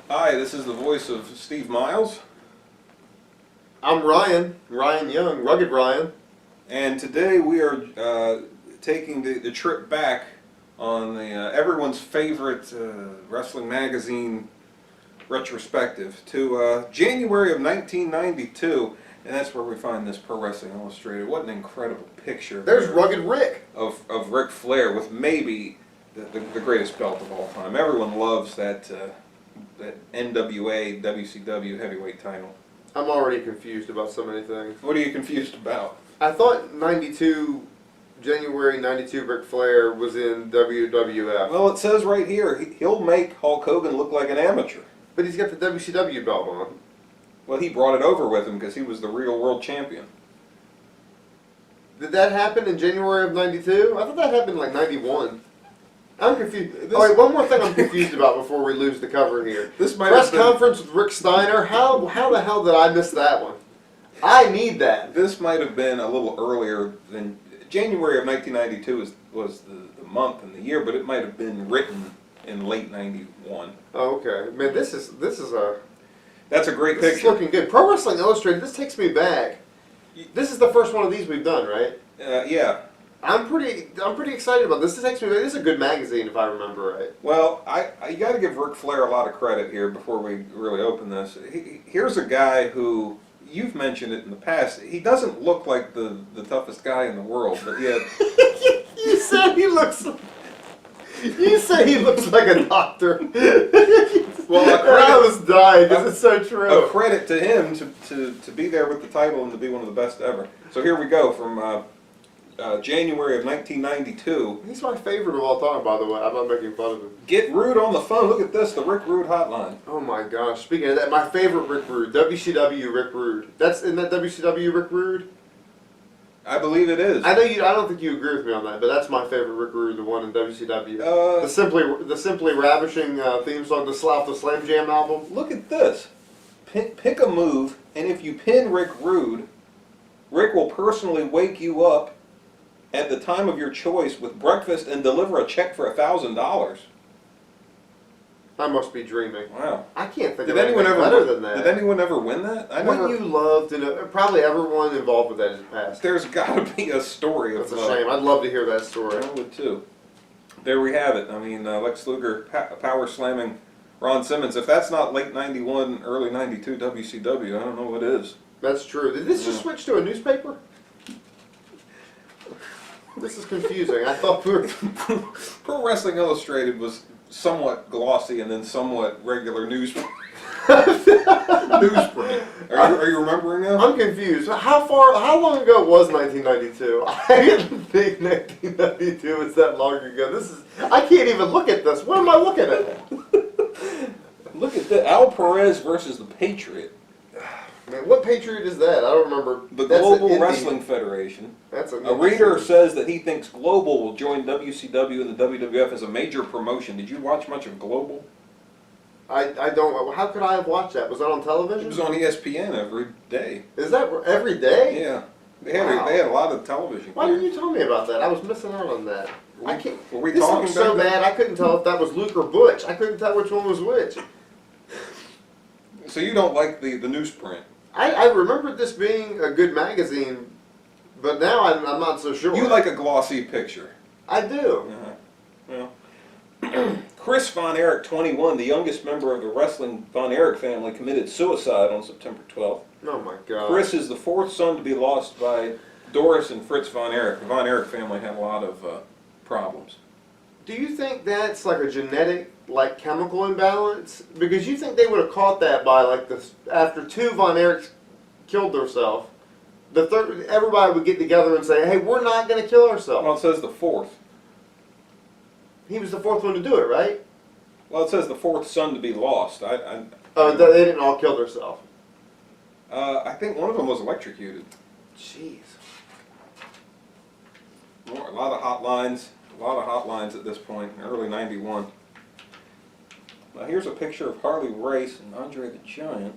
Hi, this is the voice of Steve Miles, I'm Ryan Young, Rugged Ryan. and today we are taking the trip back on the everyone's favorite wrestling magazine retrospective to January of 1992, and that's where we find this Pro Wrestling Illustrated. What an incredible picture! There's there Rugged Rick. of Ric Flair with maybe the greatest belt of all time. Everyone loves that NWA WCW heavyweight title. I'm already confused about so many things. What are you confused about? I thought January 92, Ric Flair was in WWF. Well, it says right here, he'll make Hulk Hogan look like an amateur. But he's got the WCW belt on. Well, he brought it over with him because he was the real world champion. Did that happen in January of 92? I thought that happened in like 91. I'm confused. All right, one more thing I'm confused about before we lose the cover here. This might Press have been, conference with Rick Steiner. How the hell did I miss that one? I need that. This might have been a little earlier than January of 1992 was the month and the year, but it might have been written in late 91. Oh, okay. Man, this is a That's a great this is picture. looking good. Pro Wrestling Illustrated. This takes me back. This is the first one of these we've done, right? Yeah. I'm pretty excited about this. This takes me back. This is a good magazine, if I remember right. Well, you got to give Ric Flair a lot of credit here before we really open this. Here's a guy who, you've mentioned it in the past, he doesn't look like the toughest guy in the world, but yet... You said he looks like a doctor. Well, I was dying because it's so true. A credit to him to be there with the title and to be one of the best ever. So here we go from January of 1992. He's my favorite of all time, by the way. I'm not making fun of him. Get Rude on the phone. Look at this, the Rick Rude hotline. Oh my gosh. Speaking of that, my favorite Rick Rude, WCW Rick Rude. That's in that WCW Rick Rude? I believe it is. I don't think you agree with me on that, but that's my favorite Rick Rude, the one in WCW. The simply ravishing theme song, the Slough the Slam Jam album. Look at this. Pick a move, and if you pin Rick Rude, Rick will personally wake you up at the time of your choice with breakfast and deliver a check for $1,000. I must be dreaming. Wow. I can't think Did of anyone anything ever better than that. Did anyone ever win that? Wouldn't you love to know? Probably everyone involved with that is past. There's got to be a story of That's a shame. I'd love to hear that story. I would too. There we have it. I mean, Lex Luger power slamming Ron Simmons. If that's not late 91, early 92 WCW, I don't know what is. That's true. Did this just switch to a newspaper? This is confusing. I thought we were... Pro Wrestling Illustrated was somewhat glossy and then somewhat regular newsprint. Are you remembering now? I'm confused. How long ago was 1992? I didn't think 1992 was that long ago. I can't even look at this. What am I looking at? Look at that. Al Perez versus the Patriot. Man, what Patriot is that? I don't remember. The Global Wrestling Federation. A reader says that he thinks Global will join WCW and the WWF as a major promotion. Did you watch much of Global? I don't. How could I have watched that? Was that on television? It was on ESPN every day. Is that every day? Yeah. They had a lot of television. Why didn't you tell me about that? I was missing out on that. I can't. Were we this talking looks so back then? bad. I couldn't tell if that was Luke or Butch. I couldn't tell which one was which. So you don't like the newsprint? I remembered this being a good magazine, but now I'm not so sure. You like a glossy picture. I do. Well, Chris Von Erich, 21, the youngest member of the wrestling Von Erich family, committed suicide on September 12th. Oh my God. Chris is the fourth son to be lost by Doris and Fritz Von Erich. The Von Erich family had a lot of problems. Do you think that's like a genetic, like chemical imbalance? Because you think they would have caught that by like after two Von Erichs killed themselves, the third, everybody would get together and say, "Hey, we're not going to kill ourselves." Well, it says the fourth. He was the fourth one to do it, right? Well, it says the fourth son to be lost. They didn't all kill themselves. I think one of them was electrocuted. Jeez. A lot of hotlines. A lot of hotlines at this point, in early 91. Now here's a picture of Harley Race and Andre the Giant.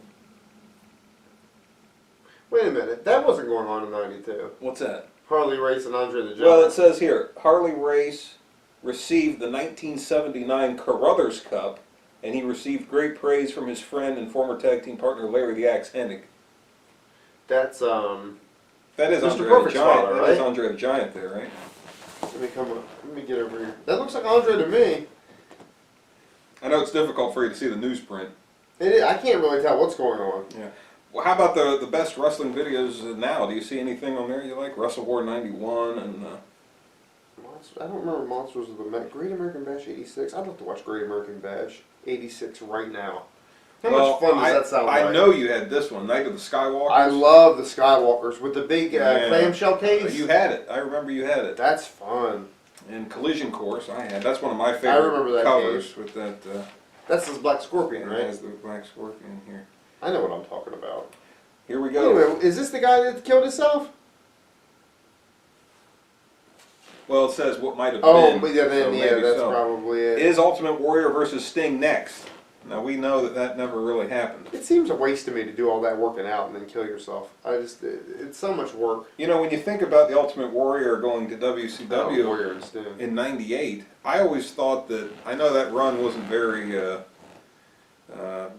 Wait a minute, that wasn't going on in 92. What's that? Harley Race and Andre the Giant. Well, it says here, Harley Race received the 1979 Carruthers Cup and he received great praise from his friend and former tag team partner Larry the Axe Hennig. That's That is Mr. Andre the Perfect's Giant. father, That right? is Andre the Giant there, right? Let me come up. Let me get over here. That looks like Andre to me. I know it's difficult for you to see the newsprint. It is, I can't really tell what's going on. Yeah. Well, how about the best wrestling videos now? Do you see anything on there you like? Wrestle War '91 and. I don't remember Monsters of the Great American Bash '86. I'd love to watch Great American Bash '86 right now. How much fun does that sound like? I know you had this one, Night of the Skywalkers. I love the Skywalkers with the big clamshell case. You had it. I remember you had it. That's fun. And Collision Course, I had. That's one of my favorite I remember that covers case. with that. That's this Black Scorpion, It right? has the Black Scorpion here. I know what I'm talking about. Here we go. Anyway, is this the guy that killed himself? Well, it says what might have Oh, been. but yeah, then so yeah, maybe that's so. probably it. Is Ultimate Warrior versus Sting next? Now we know that that never really happened. It seems a waste to me to do all that working out and then kill yourself. It's so much work. You know, when you think about the Ultimate Warrior going to WCW Warrior and Sting. in '98, I always thought that, I know that run wasn't very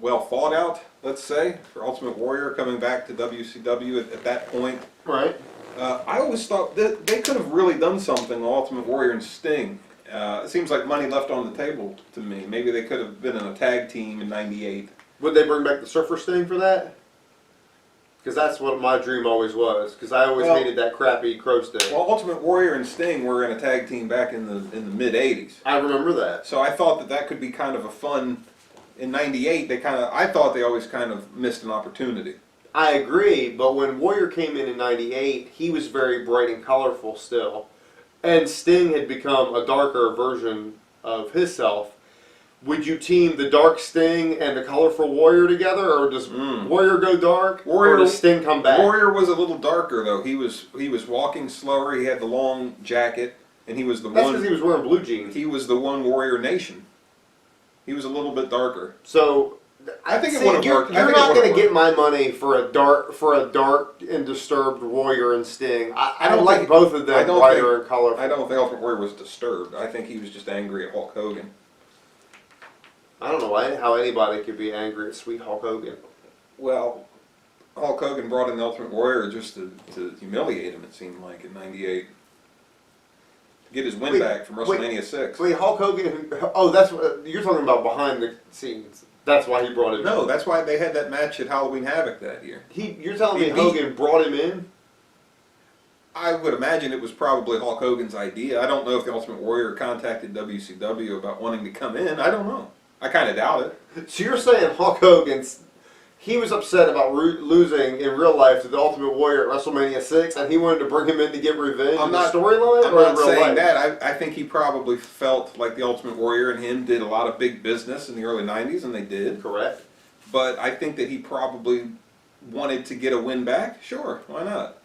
well thought out, let's say, for Ultimate Warrior coming back to WCW at that point. Right. I always thought that they could have really done something on Ultimate Warrior and Sting. It seems like money left on the table to me. Maybe they could have been in a tag team in '98. Would they bring back the Surfer Sting for that? Because that's what my dream always was. Because I always hated that crappy Crow Sting. Well, Ultimate Warrior and Sting were in a tag team back in the mid '80s. I remember that. So I thought that could be kind of a fun. In '98, I thought they always kind of missed an opportunity. I agree, but when Warrior came in '98, he was very bright and colorful still. And Sting had become a darker version of himself. Would you team the dark Sting and the colorful Warrior together, or does Warrior go dark, or does Sting come back? Warrior was a little darker though. He was walking slower. He had the long jacket, and he was the That's one. because he was wearing blue jeans. He was the one Warrior Nation. He was a little bit darker. So I think it would have worked. You're not going to get my money for a dark and disturbed Warrior and Sting. I don't like both of them brighter and colorful. I don't think Ultimate Warrior was disturbed. I think he was just angry at Hulk Hogan. I don't know how anybody could be angry at sweet Hulk Hogan. Well, Hulk Hogan brought in the Ultimate Warrior just to humiliate him, it seemed like, in '98. To get his win back from WrestleMania 6. Wait, Hulk Hogan... Oh, that's what... You're talking about behind the scenes. That's why he brought him in. No, that's why they had that match at Halloween Havoc that year. You're telling me Hogan brought him in? I would imagine it was probably Hulk Hogan's idea. I don't know if the Ultimate Warrior contacted WCW about wanting to come in. I don't know. I kind of doubt it. So you're saying Hulk Hogan's... He was upset about losing in real life to the Ultimate Warrior at WrestleMania 6, and he wanted to bring him in to get revenge in the storyline? I'm not saying that. I think he probably felt like the Ultimate Warrior and him did a lot of big business in the early '90s, and they did. Correct. But I think that he probably wanted to get a win back. Sure, why not?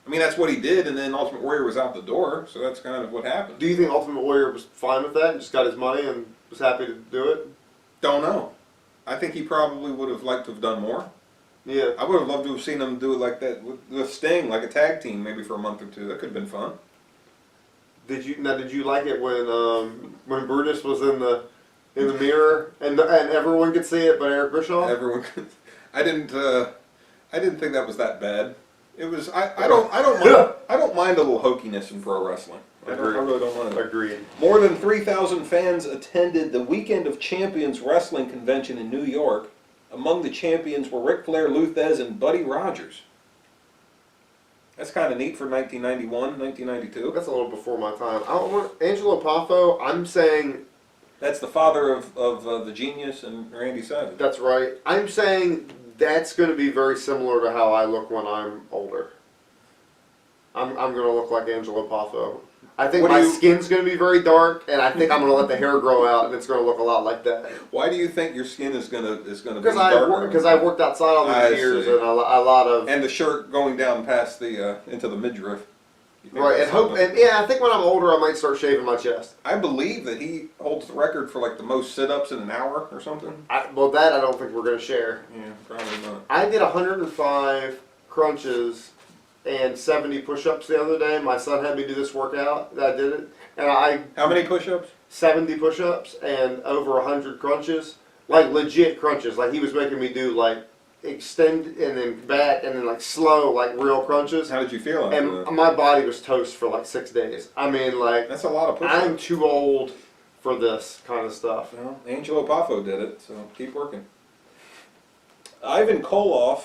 I mean, that's what he did, and then Ultimate Warrior was out the door, so that's kind of what happened. Do you think Ultimate Warrior was fine with that and just got his money and was happy to do it? Don't know. I think he probably would have liked to have done more. Yeah. I would have loved to have seen him do it like that with Sting, like a tag team, maybe for a month or two. That could have been fun. Did you like it when Brutus was in the mirror and everyone could see it but Eric Bischoff? Everyone, I didn't think that was that bad. It was. I don't mind a little hokiness in pro wrestling. I really don't mind it. Agreed. More than 3,000 fans attended the Weekend of Champions Wrestling Convention in New York. Among the champions were Ric Flair, Lou Thesz, and Buddy Rogers. That's kind of neat for 1991, 1992. That's a little before my time. Angelo Poffo, I'm saying... That's the father of the Genius and Randy Savage. That's right. I'm saying that's going to be very similar to how I look when I'm older. I'm going to look like Angelo Poffo. I think my skin's going to be very dark, and I think I'm going to let the hair grow out, and it's going to look a lot like that. Why do you think your skin is going to be darker? Because I've worked outside all these years, and a lot of... And the shirt going down past the into the midriff. Right, I think when I'm older, I might start shaving my chest. I believe that he holds the record for like the most sit-ups in an hour or something. Well, that I don't think we're going to share. Yeah, probably not. I did 105 crunches and 70 push-ups the other day. My son had me do this workout. I did it, and How many push-ups? 70 push-ups and over 100 crunches. like legit crunches. Like he was making me do like extend and then back and then like slow like real crunches. How did you feel after And that? my body was toast for like 6 days. I mean, like That's a lot of push-ups. I'm too old for this kind of stuff. Well, Angelo Poffo did it, so keep working. Ivan Koloff,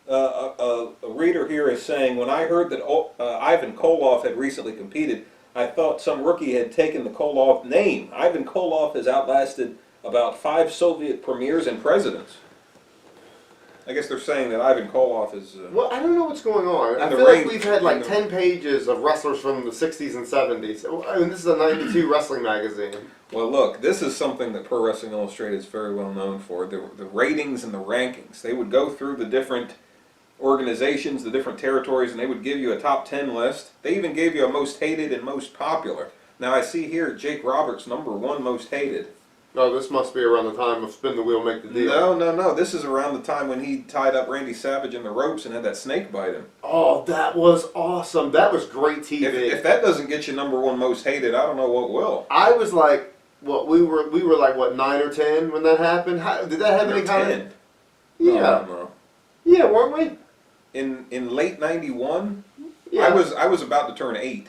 a reader here is saying, when I heard that Ivan Koloff had recently competed, I thought some rookie had taken the Koloff name. Ivan Koloff has outlasted about 5 Soviet premiers and presidents. I guess they're saying that Ivan Koloff is... Well, I don't know what's going on. I In the feel like ring- we've had like in the- 10 pages of wrestlers from the 60s and 70s. I mean, this is a 92 wrestling magazine. Well, look, this is something that Pro Wrestling Illustrated is very well known for. The ratings and the rankings. They would go through the different organizations, the different territories, and they would give you a top 10 list. They even gave you a most hated and most popular. Now, I see here Jake Roberts, #1 most hated. Oh, this must be around the time of Spin the Wheel, Make the Deal. No. This is around the time when he tied up Randy Savage in the ropes and had that snake bite him. Oh, that was awesome. That was great TV. If that doesn't get you #1 most hated, I don't know what will. I was like, what we were like what 9 or 10 when that happened. Did that have any Or kind 10. of? Yeah, No. yeah, weren't we? In late '91, Yeah. I was about to turn 8.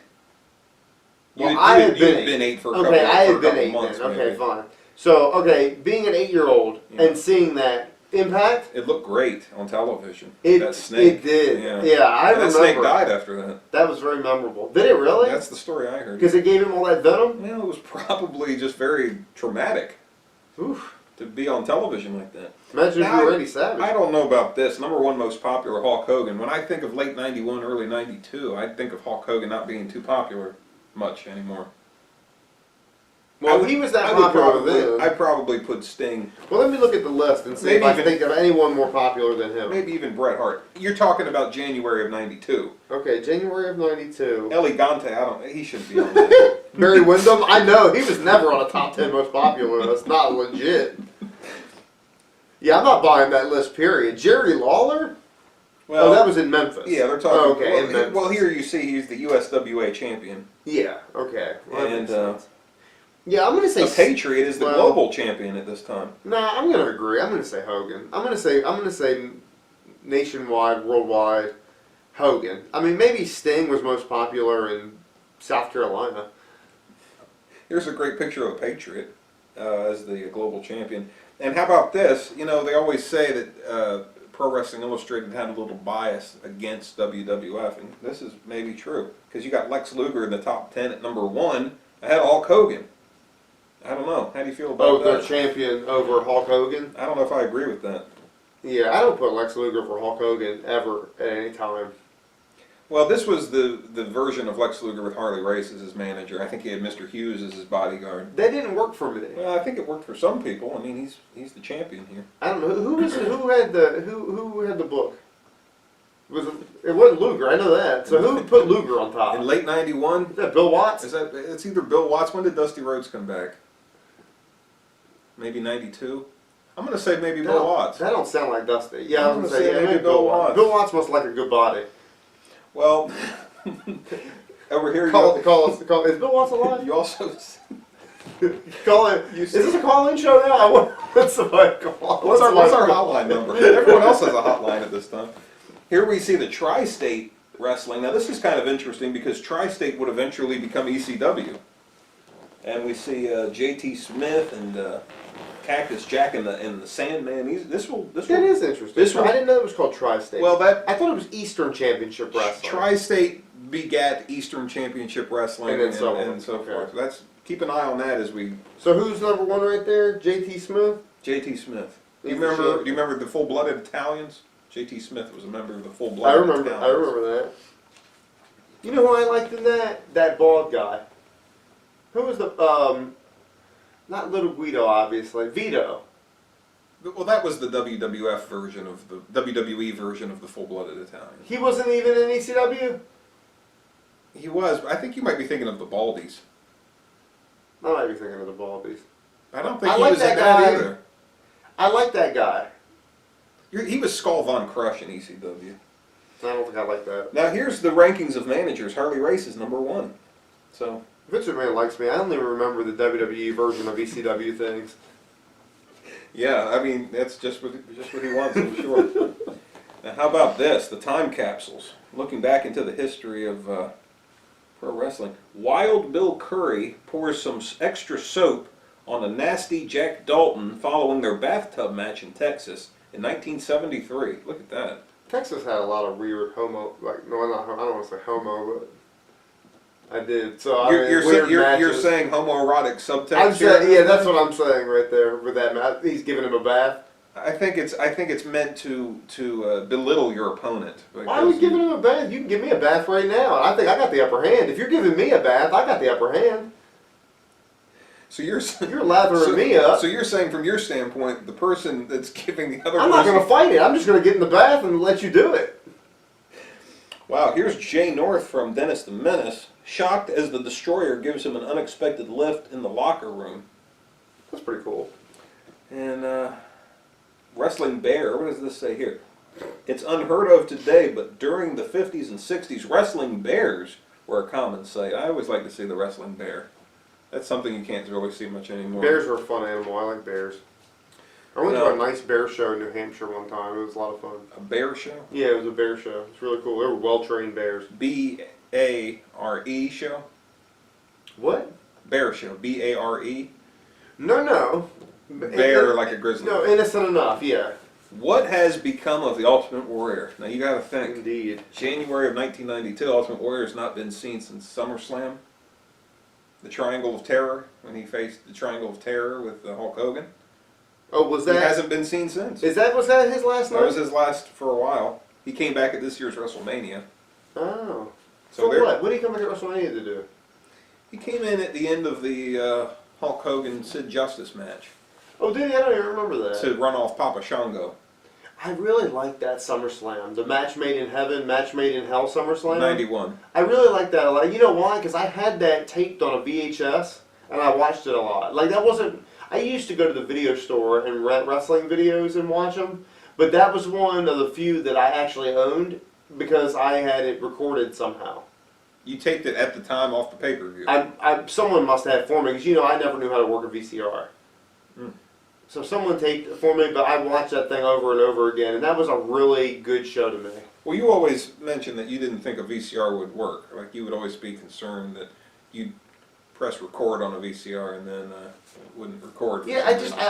Well, I had you'd been 8. for a couple, Okay, I for a had been couple 8 months. then. Okay, maybe. fine. So, okay, being an 8-year-old Yeah. and seeing that impact, It looked great on television. it That snake. it did. Yeah. Yeah, I And that remember. snake died after that. That was very memorable. Did it really? That's the story I heard. Because it gave him all that venom. Well, it was probably just very traumatic Oof. to be on television like that. Imagine if Now, you were Randy Savage. I don't know about this. #1 most popular, Hulk Hogan. When I think of late '91, early '92, I think of Hulk Hogan not being too popular much anymore. Well, if he was that I would popular then. I'd probably put Sting, Well, let me look at the list and see Maybe if I even- think of anyone more popular than him. maybe even Bret Hart. You're talking about January of '92. Okay, January of '92. Elegante, he shouldn't be on that. Barry Windham. I know he was never on a top 10 most popular list. Not legit. Yeah, I'm not buying that list. Period. Jerry Lawler. Well, Oh, that was in Memphis. yeah, they're talking. Oh, okay, in well, Memphis. well, here you see he's the USWA champion, Yeah. Okay. Well, that and makes sense. Yeah, I'm gonna the say. Patriot is the well- global champion at this time. Nah, I'm gonna agree. I'm gonna say Hogan. I'm gonna say nationwide, worldwide, Hogan. I mean, maybe Sting was most popular in South Carolina. Here's a great picture of a Patriot as the global champion. And how about this? You know, they always say that Pro Wrestling Illustrated had a little bias against WWF, and this is maybe true because you got Lex Luger in the top 10 at #1 ahead of Hulk Hogan. I don't know. How do you feel about Oh, their that? champion over Hulk Hogan. I don't know if I agree with that. Yeah, I don't put Lex Luger for Hulk Hogan ever at any time. Well, this was the version of Lex Luger with Harley Race as his manager. I think he had Mr. Hughes as his bodyguard. That didn't work for me. Well, I think it worked for some people. I mean, he's the champion here. I don't know who had the book. It wasn't Luger. I know that. So who put Luger on top? In late '91, Is that Bill Watts? it's either Bill Watts. When did Dusty Rhodes come back? Maybe '92. I'm gonna say maybe Bill Watts. That don't sound like Dusty. Yeah, I I'm was gonna gonna say say yeah, maybe Bill Watts. Bill Watts must like a good body. Well, over here Call is Bill Watts alive? you also. Call it. Is this a call-in show now? I want somebody to call. What's our hotline number? Everyone else has a hotline at this time. Here we see the Tri-State Wrestling. Now this is kind of interesting because Tri-State would eventually become ECW. And we see J.T. Smith and Cactus Jack and the Sandman. That is interesting. this I one- didn't know it was called Tri-State. Well, that I thought it was Eastern Championship Wrestling. Tri-State begat Eastern Championship Wrestling And then so on. and so Okay. forth. That's keep an eye on that as we So who's #1 right there? J.T. Smith. J.T. Smith. Do He's you the remember? champion. Do you remember the Full-Blooded Italians? J.T. Smith was a member of the I Full-Blooded remember. Italians. I remember that. You know who I liked in that? That bald guy. Who was the not Little Guido, obviously. Vito. Well, that was the WWF version of the WWE version of the Full-Blooded Italians. He wasn't even in ECW. He was. I think you might be thinking of the Baldies. I might be thinking of the Baldies. I don't think I he like was in that that guy. either. I like that guy. He was Skull Von Crush in ECW. I don't think I like that. Now here's the rankings of managers. Harley Race is #1. So Vince McMahon likes me. I only remember the WWE version of ECW things. Yeah, I mean, that's just what he wants, I'm sure. Now, how about this? The time capsules. Looking back into the history of pro wrestling. Wild Bill Curry pours some extra soap on a nasty Jack Dalton following their bathtub match in Texas in 1973. Look at that. Texas had a lot of weird homo, like, no, not, I don't want to say homo, but I did. So I mean, weird you're matches. saying homoerotic subtext I'm here? saying, yeah, that's what I'm saying right there with that match. He's giving him a bath. I think it's meant to belittle your opponent. Why are we giving him a bath? You can give me a bath right now. I think I got the upper hand. If you're giving me a bath, I got the upper hand. So you're lathering me up. So you're saying, from your standpoint, the person that's giving the other I'm person... not going to fight it. I'm just going to get in the bath and let you do it. Wow, here's Jay North from Dennis the Menace, shocked as the Destroyer gives him an unexpected lift in the locker room. That's pretty cool. And Wrestling Bear, what does this say here? It's unheard of today, but during the 50s and 60s, wrestling bears were a common sight. I always like to see the wrestling bear. That's something you can't really see much anymore. Bears are a fun animal. I like bears. I went to a nice bear show in New Hampshire one time. It was a lot of fun. A bear show? Yeah, it was a bear show. It's really cool. They were well-trained bears. B-A-R-E show? What? Bear show. B-A-R-E? No. Bear like a grizzly. No, Innocent Enough, yeah. What has become of the Ultimate Warrior? Now you gotta think. Indeed. January of 1992, Ultimate Warrior has not been seen since SummerSlam. The Triangle of Terror, when he faced the Triangle of Terror with Hulk Hogan. Oh, was that? He hasn't been seen since. Was that his last night? That was his last for a while. He came back at this year's WrestleMania. Oh. So For what? What did he come back at WrestleMania to do? He came in at the end of the Hulk Hogan Sid Justice match Oh, did he? I don't even remember that. to run off Papa Shango. I really liked that SummerSlam. The Match Made in Heaven, Match Made in Hell SummerSlam. 91. I really liked that a lot. You know why? Because I had that taped on a VHS, and I watched it a lot. Like, that wasn't... I used to go to the video store and rent wrestling videos and watch them, but that was one of the few that I actually owned because I had it recorded somehow. You taped it at the time off the pay-per-view. Someone must have it for me, because, you know, I never knew how to work a VCR. Mm. So someone taped it for me, but I watched that thing over and over again, and that was a really good show to me. Well, you always mentioned that you didn't think a VCR would work. Like, you would always be concerned that you'd press record on a VCR and then it wouldn't record. Yeah,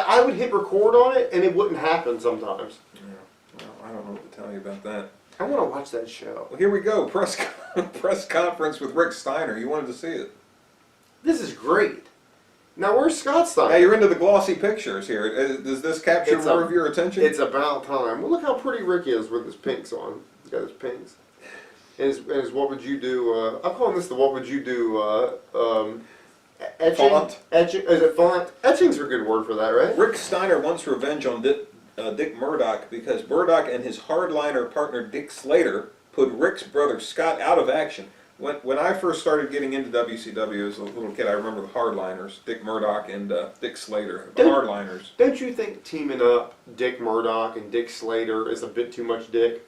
I would hit record on it, and it wouldn't happen sometimes. Yeah. Well, I don't know what to tell you about that. I want to watch that show. Well, here we go. Press conference with Rick Steiner. You wanted to see it. This is great. Now, where's Scott Steiner? Now, you're into the glossy pictures here. Does this capture more of your attention? It's about time. Well, look how pretty Rick is with his pinks on. He's got his pinks. And his what would you do? I'm calling this the what would you do etching? Font? Etching? Is it font? Etching's a good word for that, right? Rick Steiner wants revenge on Dick Murdoch because Murdoch and his hardliner partner Dick Slater put Rick's brother Scott out of action. When I first started getting into WCW as a little kid, I remember the hardliners, Dick Murdoch and Dick Slater, the hardliners. Don't you think teaming up Dick Murdoch and Dick Slater is a bit too much dick?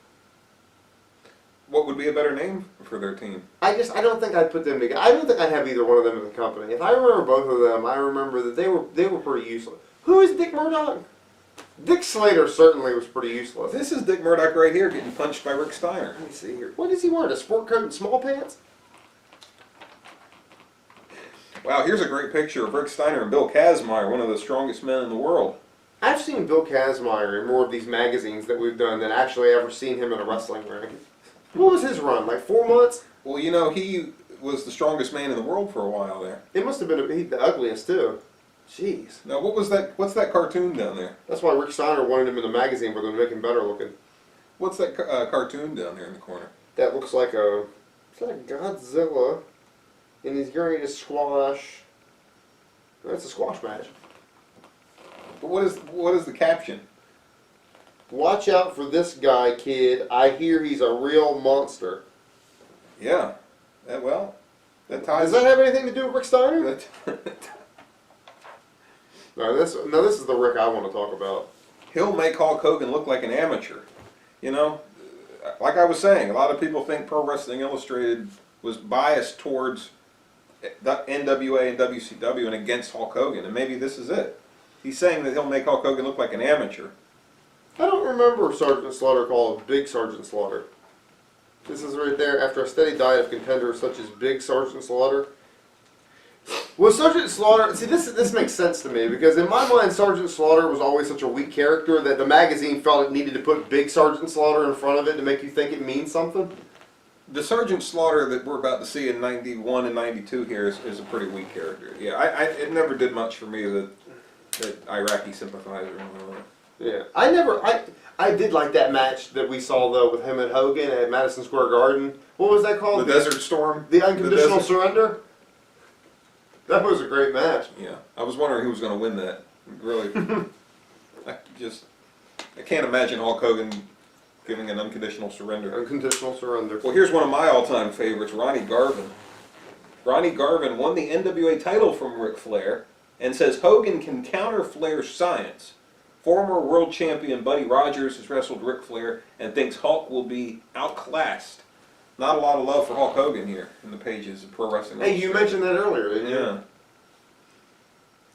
What would be a better name for their team? I don't think I'd put them together. I don't think I'd have either one of them in the company. If I remember both of them, I remember that they were pretty useless. Who is Dick Murdoch? Dick Slater certainly was pretty useless. This is Dick Murdoch right here getting punched by Rick Steiner. Let me see here. What is he wearing? A sport coat and small pants? Wow, here's a great picture of Rick Steiner and Bill Kazmaier, one of the strongest men in the world. I've seen Bill Kazmaier in more of these magazines that we've done than actually ever seen him in a wrestling ring. What was his run? Like 4 months? Well, you know, he was the strongest man in the world for a while there. It must have been the ugliest too. Jeez. Now, what's that cartoon down there? That's why Rick Steiner wanted him in the magazine where they would make him better looking. What's that cartoon down there in the corner? That looks like a Godzilla, and he's carrying a squash. That's a squash match. But what is the caption? Watch out for this guy, kid. I hear he's a real monster. Yeah. That ties. Does that have anything to do with Rick Steiner? That No, this is the Rick I want to talk about. He'll make Hulk Hogan look like an amateur. You know, like I was saying, a lot of people think Pro Wrestling Illustrated was biased towards the NWA and WCW and against Hulk Hogan, and maybe this is it. He's saying that he'll make Hulk Hogan look like an amateur. I don't remember Sergeant Slaughter called Big Sergeant Slaughter. This is right there. After a steady diet of contenders such as Big Sergeant Slaughter. Was Sergeant Slaughter... See, this makes sense to me, because in my mind, Sergeant Slaughter was always such a weak character that the magazine felt it needed to put Big Sergeant Slaughter in front of it to make you think it means something. The Sergeant Slaughter that we're about to see in 91 and 92 here is a pretty weak character. Yeah, it never did much for me, that Iraqi sympathizer and all that. Yeah, I did like that match that we saw though with him and Hogan at Madison Square Garden. What was that called? The Desert Storm? The Unconditional Desert- Surrender? That was a great match. Yeah, I was wondering who was going to win that. Really, I can't imagine Hulk Hogan giving an unconditional surrender. Unconditional Surrender. Well, here's one of my all-time favorites, Ronnie Garvin. Ronnie Garvin won the NWA title from Ric Flair and says Hogan can counter Flair's science. Former world champion Buddy Rogers has wrestled Ric Flair and thinks Hulk will be outclassed. Not a lot of love for Hulk Hogan here in the pages of Pro Wrestling. Hey, you mentioned that earlier, didn't you? Yeah.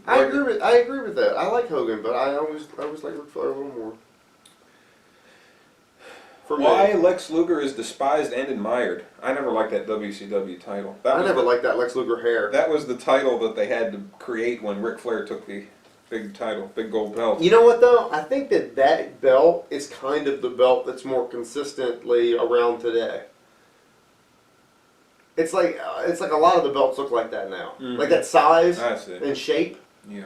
I agree with that. I like Hogan, but I always like Ric Flair a little more. For Why me. Lex Luger is despised and admired. I never liked that WCW title. I never liked that Lex Luger hair. That was the title that they had to create when Ric Flair took the big title, big gold belt. You know what though? I think that belt is kind of the belt that's more consistently around today. It's like a lot of the belts look like that now. Mhm. Like that size I see. and shape. Yeah.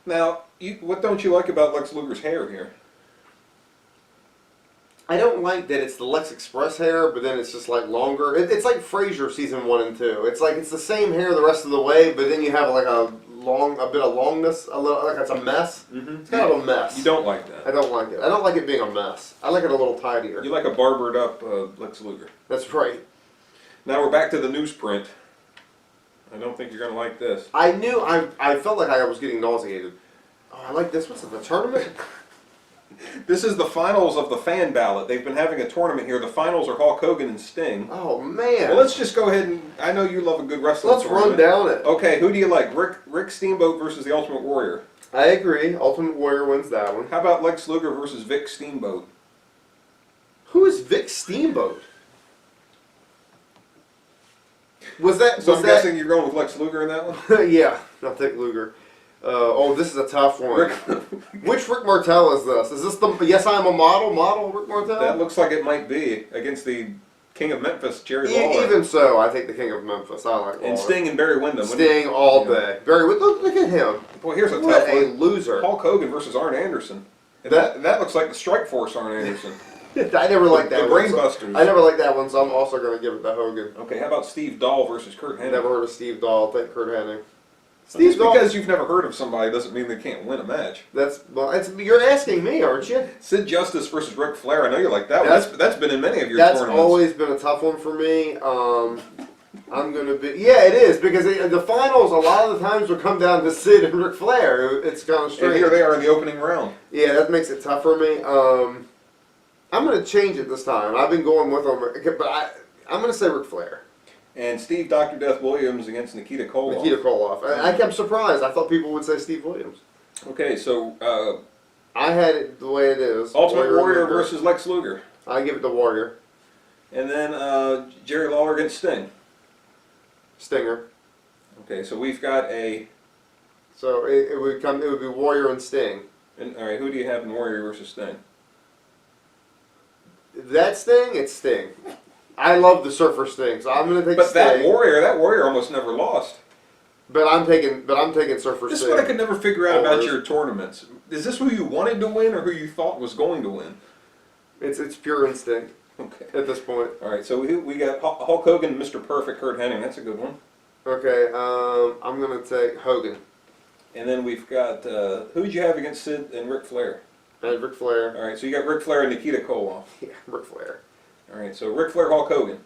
Now, what don't you like about Lex Luger's hair here? I don't like that it's the Lex Express hair, but then it's just like longer. It's like Frasier season 1 and 2. It's like it's the same hair the rest of the way, but then you have like a bit of longness, a little like it's a mess. Mm-hmm. It's kind of a mess. You don't like I that. don't like it. I don't like it being a mess. I like it a little tidier. You like a barbered up Lex Luger. That's right. Now we're back to the newsprint. I don't think you're going to like this. I felt like I was getting nauseated. Oh, I like this. What's it, the tournament? This is the finals of the fan ballot. They've been having a tournament here. The finals are Hulk Hogan and Sting. Oh, man. Well, let's just go ahead and... I know you love a good wrestling Let's run down it. Okay, who do you like? Rick Steamboat versus the Ultimate Warrior. I agree. Ultimate Warrior wins that one. How about Lex Luger versus Vic Steamboat? Who is Vic Steamboat? Was that... So was I'm that, guessing you're going with Lex Luger in that one? yeah, I'll take Luger. Oh, this is a tough one. Which Rick Martel is this? Is this the Yes I Am a Model Rick Martel? That looks like it might be against the King of Memphis, Jerry Lawler. Even so, I take the King of Memphis. I like Lawler. And Sting and Barry Windham. Sting all day. Barry, look at him. Boy, here's a What tough a one. loser. Hulk Hogan versus Arn Anderson. And that looks like the Strike Force Arn Anderson. I never liked that The one. Brainbusters. I never liked that one, so I'm also going to give it to Hogan. Okay, how about Steve Dahl versus Kurt Hennig? Never heard of Steve Dahl. Take Kurt Hennig. Just because you've never heard of somebody doesn't mean they can't win a match. You're asking me, aren't you? Sid Justice versus Ric Flair. I know you like that one. That's been in many of your That's tournaments. always been a tough one for me. I'm going to be... Yeah, it is, because the finals, a lot of the times, will come down to Sid and Ric Flair. It's kind of strange. And here they are in the opening round. Yeah, that makes it tough for me. I'm going to change it this time. I've been going with them, but I'm going to say Ric Flair. And Steve Dr. Death Williams against Nikita Koloff. Nikita Koloff. I'm surprised. I thought people would say Steve Williams. Okay, so I had it the way it is. Ultimate Warrior Luger. versus Lex Luger. I give it to Warrior. And then Jerry Lawler against Sting. Stinger. Okay, so we've got a... So it would be Warrior and Sting. And, all right, who do you have in Warrior versus Sting? That Sting, it's Sting. I love the Surfer Sting, so I'm going to take But Sting. that Warrior almost never lost. But I'm taking Surfer This is Sting. what I could never figure out about Always. your tournaments. Is this who you wanted to win or who you thought was going to win? It's pure instinct Okay. at this point. All right, so we got Hulk Hogan, Mr. Perfect, Kurt Hennig. That's a good one. Okay, I'm going to take Hogan And then we've got, who did you have against Sid and Ric Flair? and Ric Flair. All right, so you got Ric Flair and Nikita Koloff. Yeah, Ric Flair. All right, so Ric Flair, Hulk Hogan.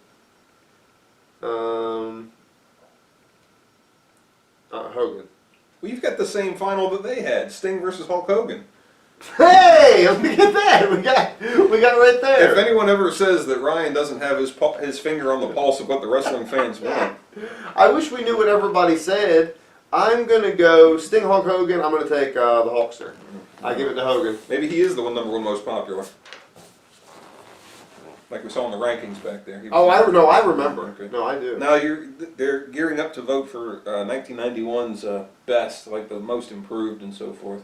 Hogan. Well, you've got the same final that they had, Sting versus Hulk Hogan. Hey, look at that! We got it right there. If anyone ever says that Ryan doesn't have his finger on the pulse of what the wrestling fans want, I wish we knew what everybody said. I'm gonna go Sting Hulk Hogan. I'm gonna take the Hulkster. I give it to Hogan. Maybe he is the number one most popular. Like we saw in the rankings back there. Oh, I remember. Okay. No, I do. Now they're gearing up to vote for 1991's best, like the most improved and so forth.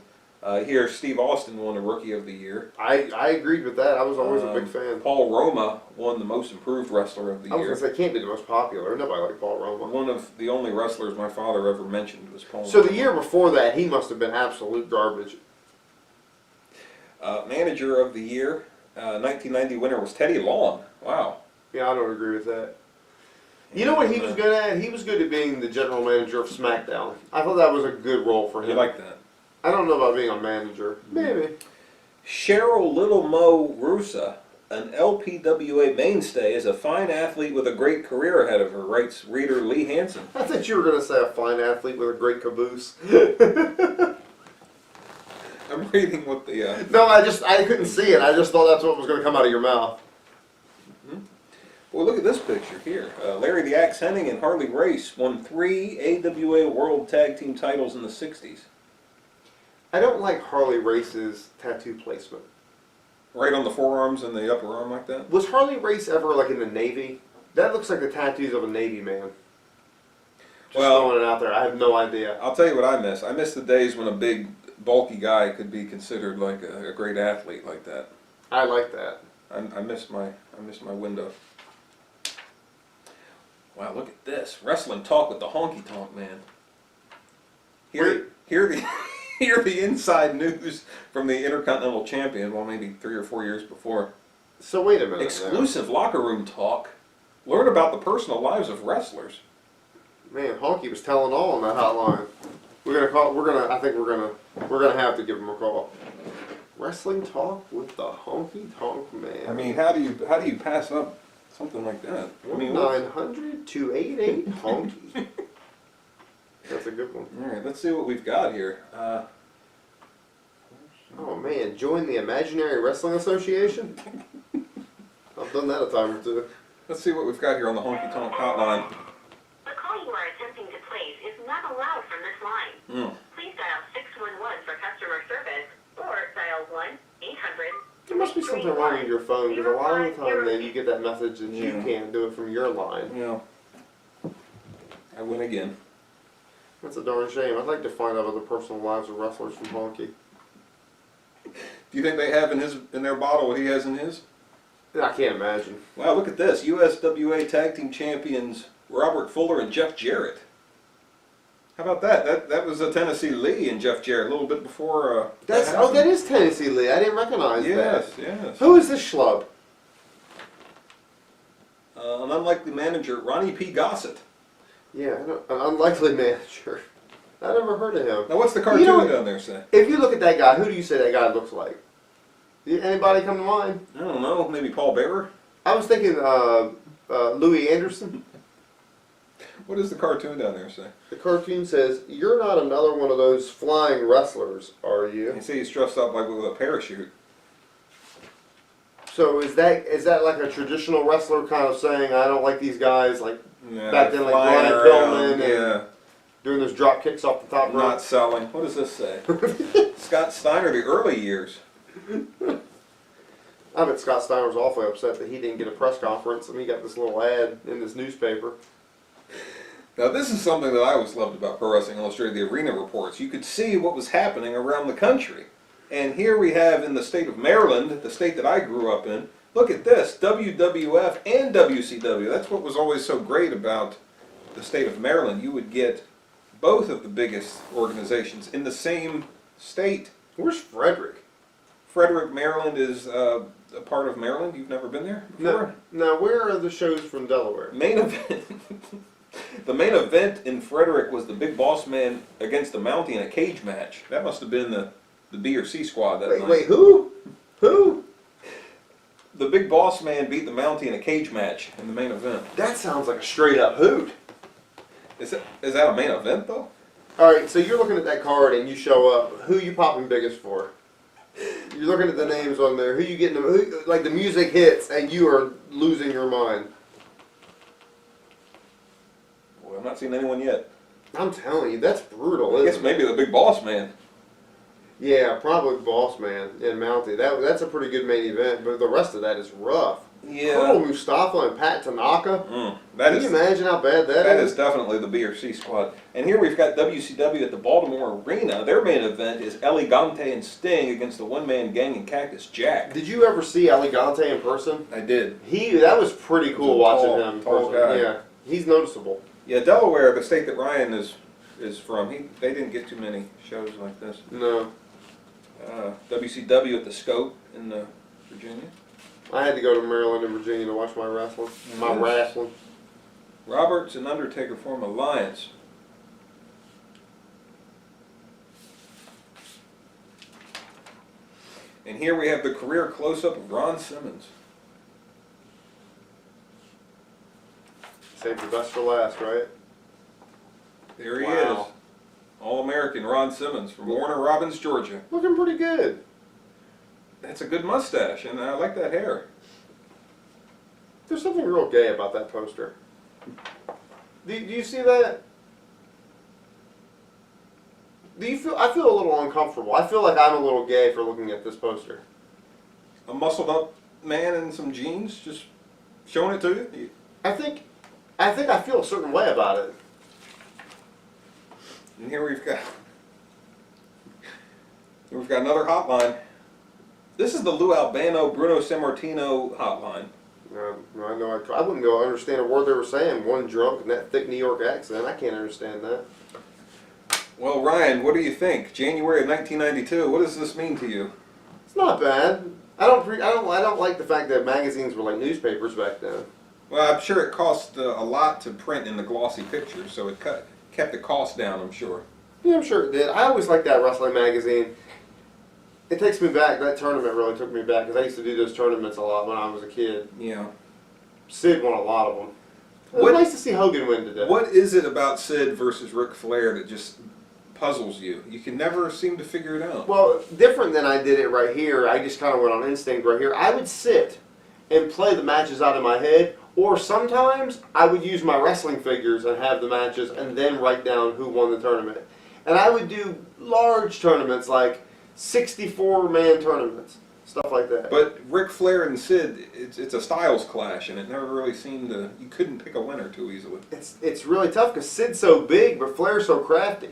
Here, Steve Austin won a Rookie of the Year. I agreed with that. I was always a big fan. Paul Roma won the Most Improved Wrestler of the I was Year. gonna say can't be the most popular. Nobody liked Paul Roma. One of the only wrestlers my father ever mentioned was Paul So Roma. the year before that, he must have been absolute garbage. Manager of the Year, 1990 winner was Teddy Long. Wow. Yeah, I don't agree with that. You know what he was good at? He was good at being the general manager of SmackDown. I thought that was a good role for him. You like that? I don't know about being a manager. Maybe. Cheryl Little Mo Rusa, an LPWA mainstay, is a fine athlete with a great career ahead of her, writes reader Lee Hansen. I thought you were going to say a fine athlete with a great caboose. I'm reading what the... No, I couldn't see it. I just thought that's what was going to come out of your mouth. Well, look at this picture here. Larry the Axe Hennig and Harley Race won 3 AWA World Tag Team titles in the 60s. I don't like Harley Race's tattoo placement. Right on the forearms and the upper arm like that? Was Harley Race ever like in the Navy? That looks like the tattoos of a Navy man. Just Well, throwing it out there. I have no idea. I'll tell you what I miss. I miss the days when a big, bulky guy could be considered like a great athlete like that. I like that. I miss my window. Wow, look at this. Wrestling Talk with the Honky Tonk Man. Here the hear the inside news from the Intercontinental Champion, well, maybe 3 or 4 years before. So wait a minute. Exclusive locker room talk. Learn about the personal lives of wrestlers. Man, Honky was telling all on that hotline. I think we're gonna have to give him a call. Wrestling Talk with the Honky Tonk Man. I mean, how do you pass up something like that? I mean, 1-900-288 Honky. That's a good one. all right, let's see what we've got here. Oh man, join the Imaginary Wrestling Association? I've done that a time or two. Let's see what we've got here on the Honky Tonk Hotline. The call you are attempting to place is not allowed from this line. Please dial 611 for customer service or dial 1-800. There must be something wrong with your phone because a lot of the time then you get that message that you can't do it from your line. Yeah. I win again. That's a darn shame. I'd like to find out about the personal lives of wrestlers from Honky. Do you think they have in their bottle what he has in his? I can't imagine. Wow, look at this. USWA Tag Team Champions Robert Fuller and Jeff Jarrett. How about that? That was a Tennessee Lee and Jeff Jarrett a little bit before That is Tennessee Lee. I didn't recognize that. Yes. Who is this schlub? An unlikely manager, Ronnie P. Gossett. Yeah, an unlikely manager. I never heard of him. Now what's the cartoon down there say? If you look at that guy, who do you say that guy looks like? Anybody come to mind? I don't know, maybe Paul Bearer? I was thinking Louis Anderson. What does the cartoon down there say? The cartoon says, "You're not another one of those flying wrestlers, are you?" You see he's dressed up like with a parachute. So is that like a traditional wrestler kind of saying, "I don't like these guys," like Yeah, back then, like flying Brian around, Pillman and doing those drop kicks off the top rope? not selling. What does this say? Scott Steiner, the early years. I bet Scott Steiner was awfully upset that he didn't get a press conference and he got this little ad in this newspaper. Now this is something that I always loved about Pro Wrestling Illustrated, the arena reports. You could see what was happening around the country. And here we have in the state of Maryland, the state that I grew up in, look at this, WWF and WCW. That's what was always so great about the state of Maryland. You would get both of the biggest organizations in the same state. Where's Frederick? Frederick, Maryland is a part of Maryland. You've never been there before? No. Now, where are the shows from Delaware? Main event. The main event in Frederick was the Big Boss Man against the Mountie in a cage match. That must have been the B or C squad that night. Wait, who? Who? The Big Boss Man beat the Mountie in a cage match in the main event. That sounds like a straight up hoot. Is that a main event though? All right, so you're looking at that card and you show up. Who you popping biggest for? You're looking at the names on there. Who you getting? Like the music hits and you are losing your mind. Boy, I'm not seeing anyone yet. I'm telling you, that's brutal, I guess isn't it? maybe the big boss man. Yeah, probably Boss Man and Mountie. That's a pretty good main event, but the rest of that is rough. Colonel Mustafa and Pat Tanaka. That Can is you imagine how bad that that is? is definitely the BRC squad. And here we've got WCW at the Baltimore Arena. Their main event is Elegante and Sting against the one-man gang and Cactus Jack. Did you ever see Elegante in person? I did. That was pretty cool He's a watching tall- him in tall person. guy. Yeah, he's noticeable. Yeah, Delaware, the state that Ryan is from, they didn't get too many shows like this. No, WCW at the Scope in Virginia. I had to go to Maryland and Virginia to watch my wrestling. My Yes. wrestling. Roberts and Undertaker form alliance. And here we have the career close-up of Ron Simmons. Save the best for last, right? There he Wow. is. All-American Ron Simmons from Warner Robins, Georgia. Looking pretty good. That's a good mustache, and I like that hair. There's something real gay about that poster. Do you see that? Do you feel? I feel a little uncomfortable. I feel like I'm a little gay for looking at this poster. A muscled-up man in some jeans, just showing it to you. I think I feel a certain way about it. And here we've got another hotline. This is the Lou Albano, Bruno Sammartino hotline. I know. I wouldn't go understand a word they were saying. One drunk and that thick New York accent. I can't understand that. Well, Ryan, what do you think? January of 1992. What does this mean to you? It's not bad. I don't like the fact that magazines were like newspapers back then. Well, I'm sure it cost a lot to print in the glossy pictures, so it kept the cost down, I'm sure. Yeah, I'm sure it did. I always liked that wrestling magazine. It takes me back. That tournament really took me back because I used to do those tournaments a lot when I was a kid. Yeah. Sid won a lot of them. It was What- nice to see Hogan win today. What is it about Sid versus Ric Flair that just puzzles you? You can never seem to figure it out. Well, different than I did it right here. I just kind of went on instinct right here. I would sit and play the matches out of my head, or sometimes I would use my wrestling figures and have the matches and then write down who won the tournament. And I would do large tournaments like 64-man tournaments, stuff like that. But Ric Flair and Sid, it's a styles clash, and it never really seemed to. You couldn't pick a winner too easily. It's really tough because Sid's so big, but Flair's so crafty.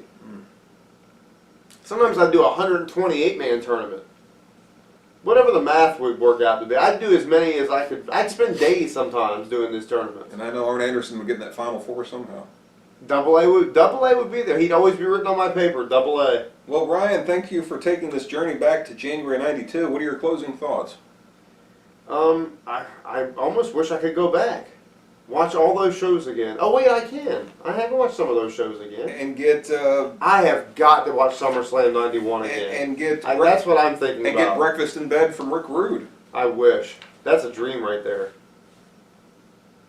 Sometimes I'd do a 128-man tournament. Whatever the math would work out to be. I'd do as many as I could. I'd spend days sometimes doing this tournament. And I know Arn Anderson would get in that Final Four somehow. Double A would be there. He'd always be written on my paper, Double A. Well, Ryan, thank you for taking this journey back to January '92. What are your closing thoughts? I almost wish I could go back. Watch all those shows again. Oh wait, I can. I haven't watched some of those shows again. And get I have got to watch SummerSlam 91 again. and get That's what I'm thinking and about. get Breakfast in Bed from Rick Rude. I wish. That's a dream right there.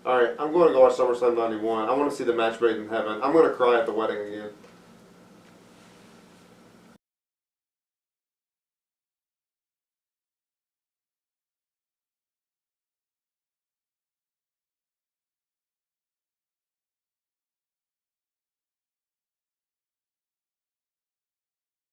Alright, I'm going to go watch SummerSlam 91. I want to see the match made in heaven. I'm going to cry at the wedding again.